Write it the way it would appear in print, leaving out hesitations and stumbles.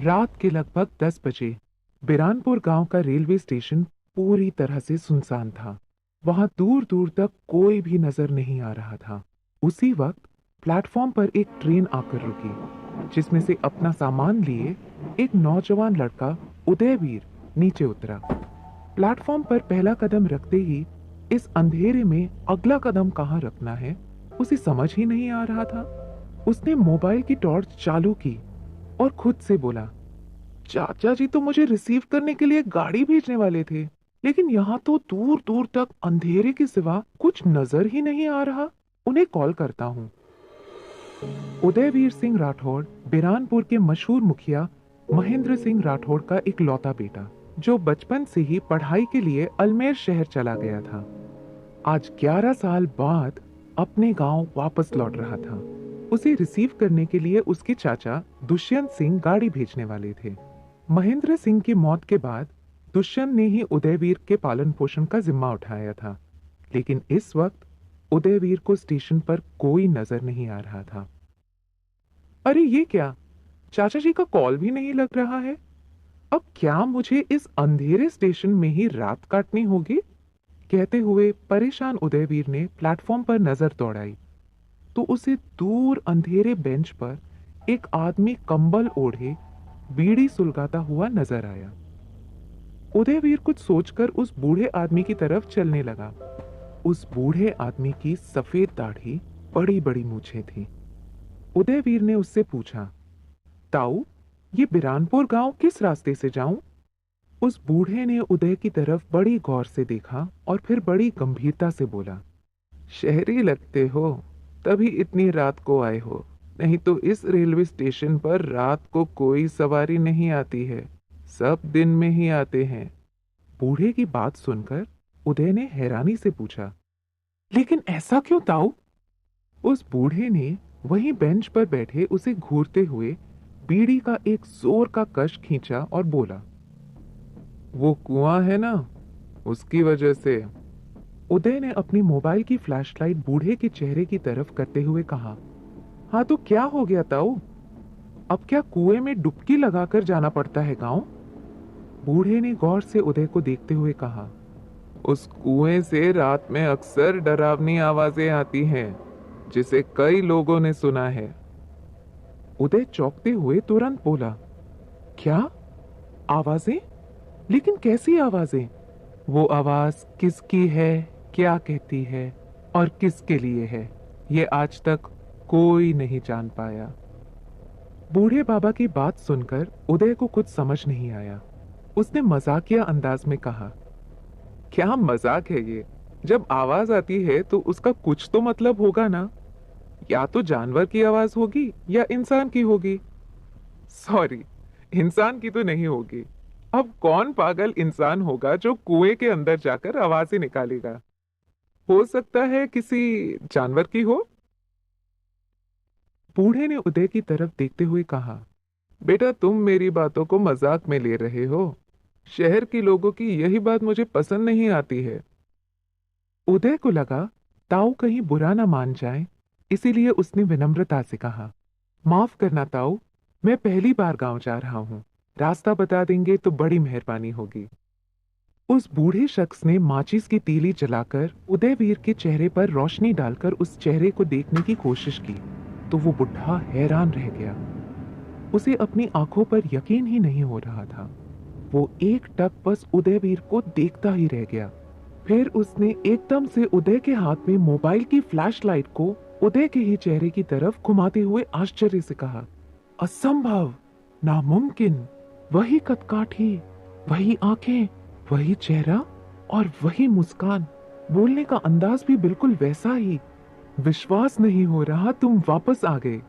रात के लगभग 10 बजे बिरानपुर गांव का रेलवे स्टेशन पूरी तरह से सुनसान था। वहां दूर दूर तक कोई भी नजर नहीं आ रहा था। उसी वक्त प्लेटफॉर्म पर एक ट्रेन आकर रुकी, जिसमें से अपना सामान लिए एक नौजवान लड़का उदयवीर नीचे उतरा। प्लेटफॉर्म पर पहला कदम रखते ही इस अंधेरे में अगला कदम कहाँ रखना है उसे समझ ही नहीं आ रहा था। उसने मोबाइल की टॉर्च चालू की और खुद से बोला, चाचा जी तो मुझे रिसीव करने के लिए गाड़ी भेजने वाले थे, लेकिन यहाँ तो दूर दूर तक अंधेरे के सिवा कुछ नजर ही नहीं आ रहा। उन्हें कॉल करता हूँ। उदयवीर सिंह राठौड़ बिरानपुर के मशहूर मुखिया महेंद्र सिंह राठौड़ का इकलौता बेटा, जो बचपन से ही पढ़ाई के लिए अजमेर शहर चला गया था, आज 11 साल बाद अपने गांव वापस लौट रहा था। उसे रिसीव करने के लिए उसके चाचा दुष्यंत सिंह गाड़ी भेजने वाले थे। महेंद्र सिंह की मौत के बाद दुष्यंत ने ही उदयवीर के पालन पोषण का जिम्मा उठाया था, लेकिन इस वक्त उदयवीर को स्टेशन पर कोई नजर नहीं आ रहा था। अरे ये क्या, चाचा जी का कॉल भी नहीं लग रहा है। अब क्या मुझे इस अंधेरे स्टेशन में ही रात काटनी होगी? कहते हुए परेशान उदयवीर ने प्लेटफॉर्म पर नजर दौड़ाई तो उसे दूर अंधेरे बेंच पर एक आदमी कंबल ओढ़े बीड़ी सुलगाता हुआ नजर आया। उदयवीर कुछ सोचकर उस बूढ़े आदमी की तरफ चलने लगा। उस बूढ़े आदमी की सफेद दाढ़ी, बड़ी बड़ी मूछें थी। उदयवीर ने उससे पूछा, ताऊ, ये बिरानपुर गांव किस रास्ते से जाऊं? उस बूढ़े ने उदय की तरफ बड़ी गौर से देखा और फिर बड़ी गंभीरता से बोला, शहरी लगते हो, तभी इतनी रात को आए हो, नहीं तो इस रेलवे स्टेशन पर रात को कोई सवारी नहीं आती है, सब दिन में ही आते हैं। बूढ़े की बात सुनकर उदय ने हैरानी से पूछा, लेकिन ऐसा क्यों ताऊ? उस बूढ़े ने वहीं बेंच पर बैठे उसे घूरते हुए बीड़ी का एक जोर का कश खींचा और बोला, वो कुआं है ना, उसकी वजह से। उदय ने अपनी मोबाइल की फ्लैशलाइट बूढ़े के चेहरे की तरफ करते हुए कहा, हाँ तो क्या हो गया ताऊ? अब क्या कुएं में डुबकी लगाकर जाना पड़ता है गांव? बूढ़े ने गौर से उदय को देखते हुए कहा, उस कुएं से रात में अक्सर डरावनी आवाजें आती हैं, जिसे कई लोगों ने सुना है। उदय चौंकते हुए तुरंत बोला, क्या आवाजें? लेकिन कैसी आवाजें? वो आवाज किसकी है, क्या कहती है और किसके लिए है, ये आज तक कोई नहीं जान पाया। बूढ़े बाबा की बात सुनकर उदय को कुछ समझ नहीं आया। उसने मजाकिया अंदाज में कहा, क्या मजाक है ये? जब आवाज आती है तो उसका कुछ तो मतलब होगा ना, या तो जानवर की आवाज होगी या इंसान की होगी। सॉरी, इंसान की तो नहीं होगी। अब कौन पागल इंसान होगा जो कुएं के अंदर जाकर आवाजें निकालेगा? हो सकता है किसी जानवर की हो। बूढ़े ने उदय की तरफ देखते हुए कहा, बेटा तुम मेरी बातों को मजाक में ले रहे हो, शहर के लोगों की यही बात मुझे पसंद नहीं आती है। उदय को लगा ताऊ कहीं बुरा ना मान जाए, इसीलिए उसने विनम्रता से कहा, माफ करना ताऊ, मैं पहली बार गांव जा रहा हूँ, रास्ता बता देंगे तो बड़ी मेहरबानी होगी। उस बूढ़े शख्स ने माचिस की तीली जलाकर उदयवीर के चेहरे पर रोशनी डालकर उस चेहरे को देखने की कोशिश की तो वो बुढ़ा हैरान रह गया। उसे अपनी आंखों पर यकीन ही नहीं हो रहा था। वो एक टक बस उदयवीर को देखता ही रह गया। फिर उसने एकदम से उदय के हाथ में मोबाइल की फ्लैशलाइट को उदय के ही चेहरे की तरफ घुमाते हुए आश्चर्य से कहा, असंभव, नामुमकिन, वही कदकाठी, वही आंखें, वही चेहरा और वही मुस्कान, बोलने का अंदाज भी बिल्कुल वैसा ही। विश्वास नहीं हो रहा तुम वापस आ गए।